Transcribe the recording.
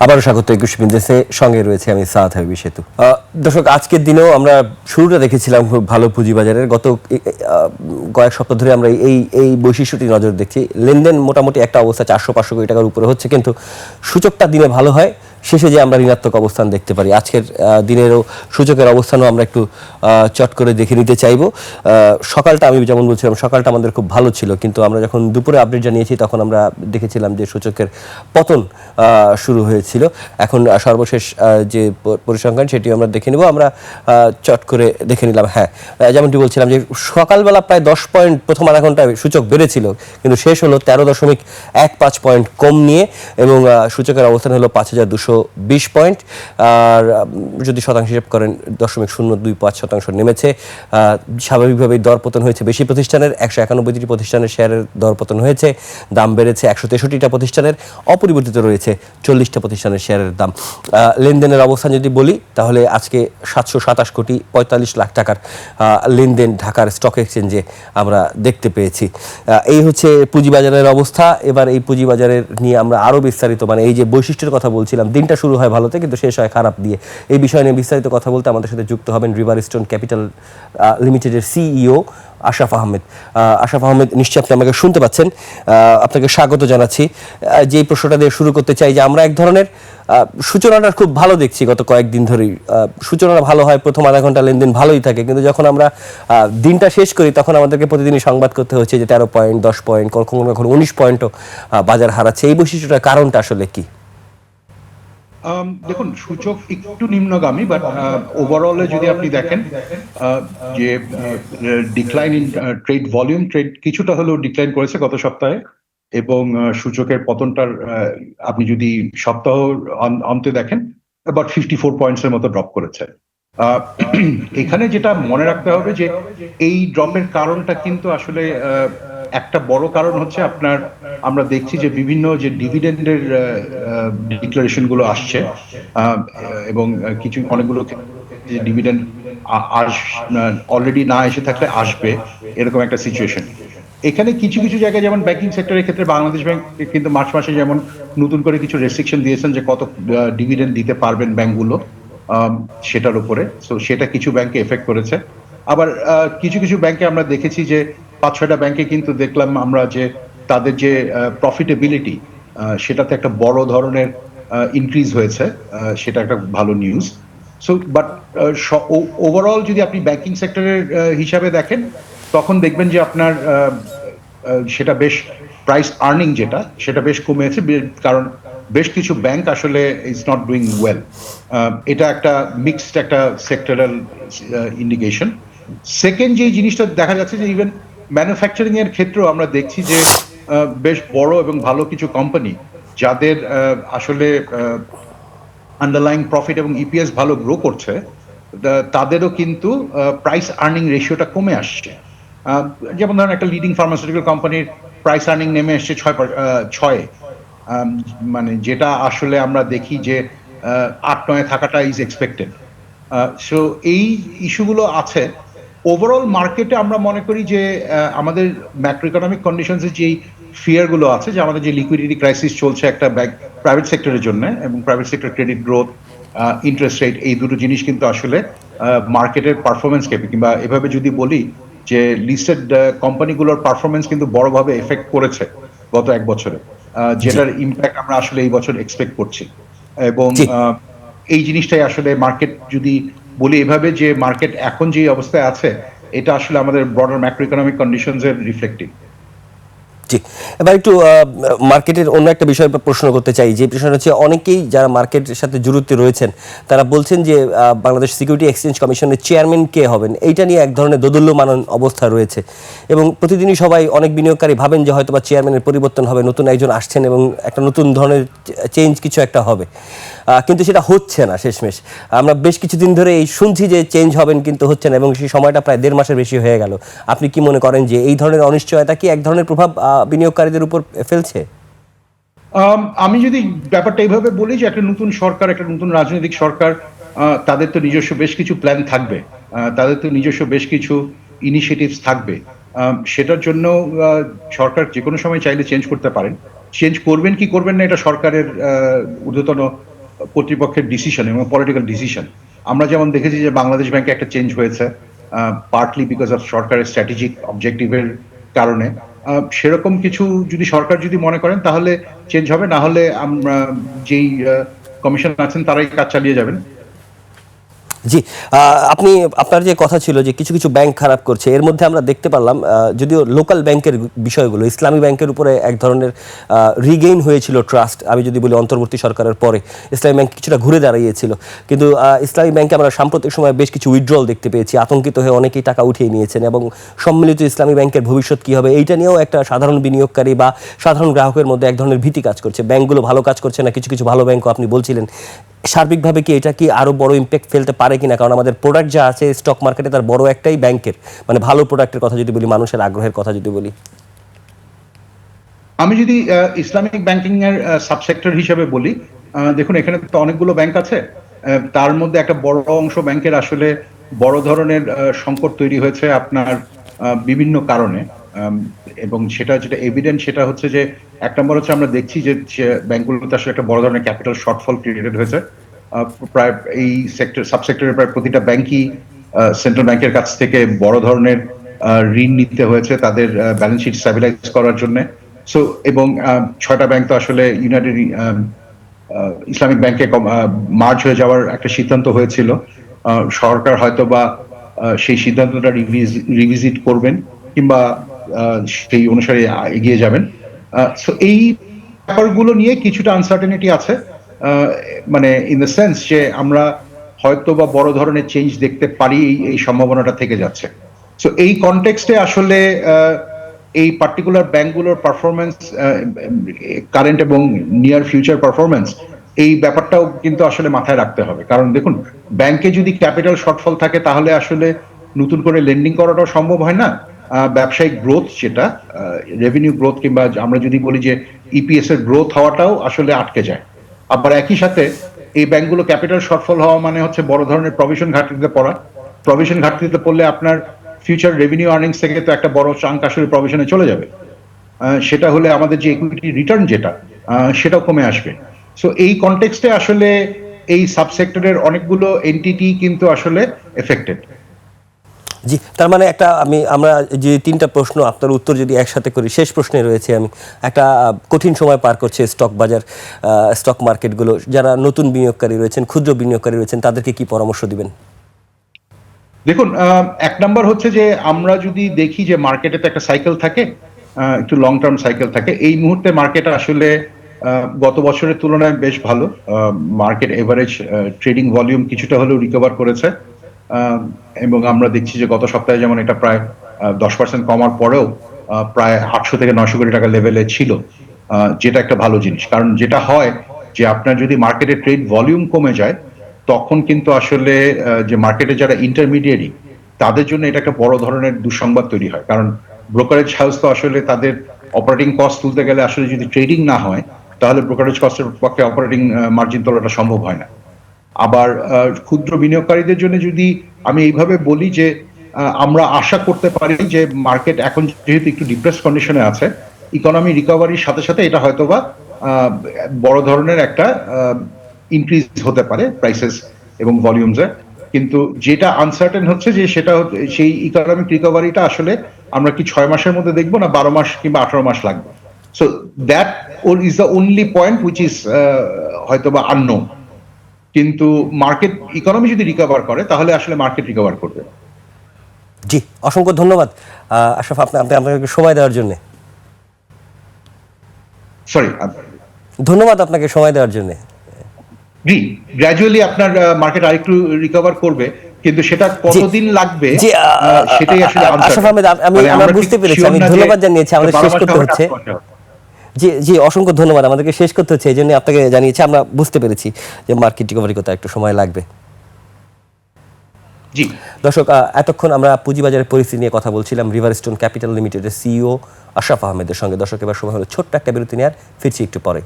আবারও স্বাগত 21 বিন্দেসে, সঙ্গে রয়েছে আমি সাদ হাবিবি সেতু। দর্শক, আজকের দিনেও আমরা শুরুটা দেখেছিলাম খুব ভালো পুঁজিবাজারের। গত কয়েক সপ্তাহ ধরে আমরা এই বৈশিষ্ট্যটি নজর দেখছি। লেনদেন মোটামুটি একটা অবস্থা 400-500 কোটি টাকার উপরে হচ্ছে, কিন্তু সূচকটা দিনে ভালো হয়, শেষে যে আমরা ঋণাত্মক অবস্থান দেখতে পারি। আজকের দিনেরও সূচকের অবস্থানও আমরা একটু চট করে দেখে নিতে চাইব। সকালটা আমি যেমন বলছিলাম, সকালটা আমাদের খুব ভালো ছিল, কিন্তু আমরা যখন দুপুরে আপডেট জানিয়েছি তখন আমরা দেখেছিলাম যে সূচকের পতন শুরু হয়েছিল। এখন সর্বশেষ যে পরিসংখ্যান সেটি আমরা দেখে নেব। আমরা চট করে দেখে নিলাম। হ্যাঁ, যেমনটি বলছিলাম যে সকালবেলা প্রায় 10 পয়েন্ট প্রথম আধা ঘন্টায় সূচক বেড়েছিল, কিন্তু শেষ হলো 13.15 পয়েন্ট কম নিয়ে, এবং সূচকের অবস্থান হলো 5220 পয়েন্ট। আর যদি শতাংশ হিসেব করেন 0.025% নেমেছে। স্বাভাবিকভাবেই দরপতন হয়েছে বেশি প্রতিষ্ঠানের, 191টি প্রতিষ্ঠানের শেয়ারের দরপতন হয়েছে। দাম বেড়েছে 163টা প্রতিষ্ঠানের, অপরিবর্তিত রয়েছে 40টা প্রতিষ্ঠানের শেয়ারের দাম। লেনদেনের অবস্থান যদি বলি তাহলে আজকে 727 কোটি 45 লাখ টাকার লেনদেন ঢাকার স্টক এক্সচেঞ্জে আমরা দেখতে পেয়েছি। এই হচ্ছে পুঁজিবাজারের অবস্থা। এবার এই পুঁজিবাজারের নিয়ে আমরা আরও বিস্তারিত, মানে এই যে বৈশিষ্ট্যের কথা বলছিলাম, দিনটা শুরু হয় ভালোতে কিন্তু শেষ হয় খারাপ দিয়ে, এই বিষয় নিয়ে বিস্তারিত কথা বলতে আমাদের সাথে যুক্ত হবেন রিভারস্টোন ক্যাপিটাল লিমিটেডের সিইও আশরাফ আহমেদ। আশরাফ আহমেদ, নিশ্চয়ই আপনি আমাকে শুনতে পাচ্ছেন। আপনাকে স্বাগত জানাচ্ছি। যে প্রশ্নটা দিয়ে শুরু করতে চাই যে আমরা এক ধরনের সূচনাটা খুব ভালো দেখছি গত কয়েকদিন ধরেই। সূচনাটা ভালো হয়, প্রথম আধা ঘন্টা লেনদেন ভালোই থাকে, কিন্তু যখন আমরা দিনটা শেষ করি তখন আমাদেরকে প্রতিদিনই সংবাদ করতে হচ্ছে যে 13 পয়েন্ট 10 পয়েন্ট কখনো কখনো 19 পয়েন্টও বাজার হারাচ্ছে। এই বৈশিষ্ট্যটার কারণটা আসলে কি? দেখুন, সূচক একটু নিম্নগামী, বাট ওভারঅলে যদি আপনি দেখেন যে decline in trade volume, trade কিছুটা হলেও ডিক্লাইন করেছে গত সপ্তাহে, এবং সূচকের পতনটার আপনি যদি সপ্তাহ অন্তে দেখেন অ্যাবাউট 54 পয়েন্টসের মতো ড্রপ করেছে। এখানে যেটা মনে রাখতে হবে যে এই ড্রপের কারণটা কিন্তু আসলে একটা বড় কারণ হচ্ছে আপনার, আমরা দেখছি যে বিভিন্ন যে ডিভিডেন্ডের ডিক্লারেশন গুলো আসছে, এবং কিছু অনেকগুলো যে ডিভিডেন্ড অলরেডি না এসে থাকলে আসবে, এরকম একটা সিচুয়েশন। এখানে কিছু কিছু জায়গায়, যেমন ব্যাংকিং সেক্টরের ক্ষেত্রে বাংলাদেশ ব্যাংক কিন্তু মার্চ মাসে যেমন নতুন করে কিছু রেস্ট্রিকশন দিয়েছেন যে কত ডিভিডেন্ড দিতে পারবেন ব্যাংকগুলো, সেটার উপরে। সো সেটা কিছু ব্যাংকে এফেক্ট করেছে। আবার কিছু কিছু ব্যাংকে আমরা দেখেছি যে 5-6টা ব্যাংকে কিন্তু দেখলাম আমরা যে তাদের যে প্রফিটেবিলিটি, সেটাতে একটা বড় ধরনের ইনক্রিজ হয়েছে। সেটা একটা ভালো নিউজ। সো বাট ওভারঅল যদি আপনি ব্যাংকিং সেক্টরের হিসাবে দেখেন, তখন দেখবেন যে আপনার সেটা বেশ প্রাইস আর্নিং যেটা, সেটা বেশ কমেছে, কারণ বেশ কিছু ব্যাংক আসলে ইজ নট ডুইং ওয়েল। এটা একটা মিক্সড একটা সেক্টরাল ইন্ডিকেশন। সেকেন্ড যে জিনিসটা দেখা যাচ্ছে যে ইভেন ম্যানুফ্যাকচারিং এর ক্ষেত্রেও আমরা দেখছি যে বেশ বড় এবং ভালো কিছু কোম্পানি যাদের আসলে আন্ডারলাইং প্রফিট এবং ইপিএস ভালো গ্রো করছে, তাদেরও কিন্তু প্রাইস আর্নিং রেশিওটা কমে আসছে। যেমন ধরেন একটা লিডিং ফার্মাসিউটিক্যাল কোম্পানির প্রাইস আর্নিং নেমে আসছে 6, মানে যেটা আসলে আমরা দেখি যে 8-9 থাকাটা ইজ এক্সপেক্টেড। সো এই ইস্যুগুলো আছে। ওভারঅল মার্কেটে আমরা মনে করি যে আমাদের ম্যাক্রো ইকোনমিক কন্ডিশনসে যে ফিয়ার গুলো আছে, যে আমাদের যে লিকুইডিটি ক্রাইসিস চলছে একটা প্রাইভেট সেক্টরের জন্য, এবং private sector credit growth, interest rate, এই দুটো জিনিস কিন্তু আসলে মার্কেটের পারফরমেন্সকে, কিংবা এভাবে যদি বলি যে লিস্টেড কোম্পানিগুলোর পারফরমেন্স কিন্তু বড়ভাবে এফেক্ট করেছে গত এক বছরে, যেটার ইম্প্যাক্ট আমরা আসলে এই বছর এক্সপেক্ট করছি। এবং এই জিনিসটাই আসলে মার্কেট, যদি বলি এভাবে যে মার্কেট এখন যে অবস্থায় আছে, এটা আসলে আমাদের ব্রডার ম্যাক্রো ইকোনমিক কন্ডিশনস এর রিফ্লেক্টিভ। জি, এবার একটু মার্কেটের অন্য একটা বিষয় প্রশ্ন করতে চাই। যে বিষয়টা হচ্ছে, অনেকেই যারা মার্কেটের সাথে জড়িত রয়েছেন তারা বলছেন যে বাংলাদেশ সিকিউরিটি এক্সচেঞ্জ কমিশনের চেয়ারম্যান কে হবেন, এইটা নিয়ে এক ধরনের দোদুল্যমান অবস্থা রয়েছে, এবং প্রতিদিনই সবাই, অনেক বিনিয়োগকারী ভাবেন যে হয়তো বা চেয়ারম্যানের পরিবর্তন হবে, নতুন একজন আসছেন এবং একটা নতুন ধরনের চেঞ্জ কিছু একটা হবে, কিন্তু সেটা হচ্ছে না শেষমেশ। আমরা বেশ কিছুদিন ধরে এই শুনছি যে চেঞ্জ হবেন, কিন্তু হচ্ছে না, এবং সেই সময়টা প্রায় 1.5 মাসের বেশি হয়ে গেল। আপনি কি মনে করেন যে এই ধরনের অনিশ্চয়তা কি এক ধরনের প্রভাব বিনিয়োগকারীদের উপর ফেলছে? আমি যদি ব্যাপারটা এইভাবে বলি যে একটা নতুন সরকার, একটা নতুন রাজনৈতিক সরকার, তাদের তো নিজস্ব বেশ কিছু প্ল্যান থাকবে, তাদের তো নিজস্ব বেশ কিছু ইনিশিয়েটিভস থাকবে। সেটার জন্য সরকার যে কোনো সময় চাইলে চেঞ্জ করতে পারেন। চেঞ্জ করবেন কি করবেন না এটা সরকারের ঊর্ধ্বতন কর্তৃপক্ষের ডিসিশন এবং পলিটিক্যাল ডিসিশন। আমরা যেমন দেখেছি যে বাংলাদেশ ব্যাংকে একটা চেঞ্জ হয়েছে পার্টলি বিকজ অফ সরকারের স্ট্র্যাটেজিক অবজেক্টিভের কারণে। সেরকম কিছু যদি সরকার যদি মনে করেন তাহলে চেঞ্জ হবে, না হলে আমরা যেই কমিশন আছেন তারাই কাজ চালিয়ে যাবেন। জি, আপনি আপনার যে কথা ছিল যে কিছু কিছু ব্যাংক খারাপ করছে, এর মধ্যে আমরা দেখতে পারলাম যদিও লোকাল ব্যাংকের বিষয়গুলো, ইসলামী ব্যাংকের উপরে এক ধরনের রিগেইন হয়েছিল ট্রাস্ট। আমি যদি বলি অন্তর্বর্তী সরকারের পরে ইসলামী ব্যাংক কিছুটা ঘুরে দাঁড়িয়েছিল, কিন্তু ইসলামী ব্যাংকে আমরা সাম্প্রতিক সময় বেশ কিছু উইথড্রল দেখতে পেয়েছি। আতঙ্কিত হয়ে অনেকেই টাকা উঠিয়ে নিয়েছেন, এবং সম্মিলিত ইসলামী ব্যাংকের ভবিষ্যৎ কী হবে এইটা নিয়েও একটা সাধারণ বিনিয়োগকারী বা সাধারণ গ্রাহকের মধ্যে এক ধরনের ভীতি কাজ করছে। ব্যাংকগুলো ভালো কাজ করছে না, কিছু কিছু ভালো ব্যাংকও আপনি বলছিলেন। সার্বিকভাবে কি এটা কি আরো বড় ইম্প্যাক্ট ফেলতে পারে কিনা? কারণ আমাদের প্রোডাক্ট যা আছে স্টক মার্কেটে, তার বড় একটাই ব্যাংকের, মানে ভালো প্রোডাক্টের কথা যদি বলি, মানুষের আগ্রহের কথা যদি বলি। আমি যদি ইসলামিক ব্যাংকিং এর সাবসেক্টর হিসেবে বলি, দেখুন এখানে তো অনেকগুলো ব্যাংক আছে, তার মধ্যে একটা বড় অংশ ব্যাংকের আসলে বড় ধরনের সংকট তৈরি হয়েছে আপনার বিভিন্ন কারণে। এবং সেটা যেটা এভিডেন্ট সেটা হচ্ছে যে এক নম্বর হচ্ছে আমরা দেখছি যে ব্যাংকগুলোতে আসলে একটা বড় ধরনের ক্যাপিটাল শর্টফল ক্রিয়েটেড হয়েছে। প্রায় এই সাবসেক্টরের প্রায় প্রতিটা ব্যাংকই সেন্ট্রাল ব্যাংকের কাছ থেকে বড় ধরনের ঋণ নিতে হয়েছে তাদের ব্যালেন্স শিট স্ট্যাবিলাইজ করার জন্য। সো এবং 6টা ব্যাংক তো আসলে ইউনাইটেড ইসলামিক ব্যাংকে মার্জ হয়ে যাওয়ার একটা সিদ্ধান্ত হয়েছিল। সরকার হয়তো বা সেই সিদ্ধান্তটা রিভিজিট করবেন কিংবা সেই অনুসারে এগিয়ে যাবেন। সো এই ব্যাপারগুলো নিয়ে কিছুটা আনসার্টেনিটি আছে, মানে ইন দ্য সেন্স যে আমরা হয়তো বা বড় ধরনের চেঞ্জ দেখতে পারি, এই সম্ভাবনাটা থেকে যাচ্ছে। সো এই কনটেক্সটে আসলে এই পার্টিকুলার ব্যাংকগুলোর পারফরমেন্স, কারেন্ট এবং নিয়ার ফিউচার পারফরমেন্স, এই ব্যাপারটাও কিন্তু আসলে মাথায় রাখতে হবে। কারণ দেখুন, ব্যাংকে যদি ক্যাপিটাল শর্টফল থাকে তাহলে আসলে নতুন করে লেন্ডিং করাটাও সম্ভব হয় না। ব্যবসায়িক গ্রোথ, যেটা রেভিনিউ গ্রোথ কিংবা আমরা যদি বলি যে ইপিএস এর গ্রোথ হওয়াটাও আসলে আটকে যায়। আবার একই সাথে এই ব্যাংকগুলো ক্যাপিটাল শর্টফল হওয়া মানে হচ্ছে বড় ধরনের প্রভিশন ঘাটতিতে পড়া। প্রভিশন ঘাটতিতে পড়লে আপনার ফিউচার রেভিনিউ আর্নিংস থেকে তো একটা বড় চাঙ্ক আসলে প্রভিশনে চলে যাবে। সেটা হলে আমাদের যে ইকুইটি রিটার্ন যেটা, সেটাও কমে আসবে। সো এই কনটেক্সটে আসলে এই সাবসেক্টরের অনেকগুলো এন্টিটি কিন্তু আসলে এফেক্টেড। জি, তার মানে একটা আমরা যে 3টা প্রশ্ন আপনার উত্তর যদি একসাথে করি, শেষ প্রশ্নে রয়েছে, আমি একটা কঠিন সময় পার করছে স্টক বাজার, স্টক মার্কেটগুলো। যারা নতুন বিনিয়োগকারী রয়েছেন, ক্ষুদ্র বিনিয়োগকারী রয়েছেন, তাদেরকে কি পরামর্শ দিবেন? দেখুন, এক নাম্বার হচ্ছে যে আমরা যদি দেখি যে মার্কেটে তো একটা সাইকেল থাকে, একটু লং টার্ম সাইকেল থাকে। এই মুহূর্তে মার্কেট আসলে গত বছরের তুলনায় বেশ ভালো। মার্কেট এভারেজ ট্রেডিং ভলিউম কিছুটা হলেও রিকভার করেছে, এবং আমরা দেখছি যে গত সপ্তাহে যেমন এটা প্রায় 10% কমার পরেও প্রায় 800 থেকে 900 কোটি টাকা লেভেলে ছিল, যেটা একটা ভালো জিনিস। কারণ যেটা হয় যে আপনার যদি মার্কেটে ট্রেড ভলিউম কমে যায় তখন কিন্তু আসলে যে মার্কেটে যারা ইন্টারমিডিয়েরি তাদের জন্য এটা একটা বড় ধরনের দুঃসংবাদ তৈরি হয়। কারণ ব্রোকারেজ হাউস তো আসলে তাদের অপারেটিং কস্ট তুলতে গেলে আসলে যদি ট্রেডিং না হয় তাহলে ব্রোকারেজ কস্টের পক্ষে অপারেটিং মার্জিন তোলাটা সম্ভব হয় না। আবার ক্ষুদ্র বিনিয়োগকারীদের জন্য যদি আমি এইভাবে বলি যে আমরা আশা করতে পারি যে মার্কেট এখন যেহেতু একটু ডিপ্রেস কন্ডিশনে আছে, ইকোনমি রিকভারির সাথে সাথে এটা হয়তোবা বড় ধরনের একটা ইনক্রিজ হতে পারে প্রাইসেস এবং ভলিউমসে। কিন্তু যেটা আনসার্টেন হচ্ছে যে সেটা সেই ইকোনমিক রিকভারিটা আসলে আমরা কি 6 মাসের মধ্যে দেখবো না 12 মাস কিংবা 18 মাস লাগবে। So that is the only point which is হয়তোবা আননোন। কিন্তু মার্কেট ইকোনমি যদি রিকভার করে তাহলে আসলে মার্কেট রিকভার করবে। জি, অসংখ্য ধন্যবাদ আশরাফ, আপনাকে সময় দেওয়ার জন্য। সরি, ধন্যবাদ আপনাকে সময় দেওয়ার জন্য। জি, গ্র্যাজুয়ালি আপনার মার্কেট আরেকটু রিকভার করবে, কিন্তু সেটা কতদিন লাগবে সেটাই আসলে আশরাফ আহমেদ, আমরা বুঝতে পেরেছি। আমি ধন্যবাদ জানিয়েছি, আমাদের শেষ করতে হচ্ছে। জি জি, অসংখ্য ধন্যবাদ, আমাদেরকে শেষ করতে হচ্ছে, এই জন্য আপনাকে জানিয়েছি। আমরা বুঝতে পেরেছি যে মার্কেট রিকভারি করতে একটু সময় লাগবে। জি দর্শক, এতক্ষণ আমরা পুঁজিবাজারের পরিস্থিতি নিয়ে কথা বলছিলাম রিভারস্টোন ক্যাপিটাল লিমিটেডের সিইও আশরাফ আহমেদের সঙ্গে। দর্শক, এবার সময় হলো ছোট্ট একটা বিরতি নেওয়ার, ফিরছি একটু পরে।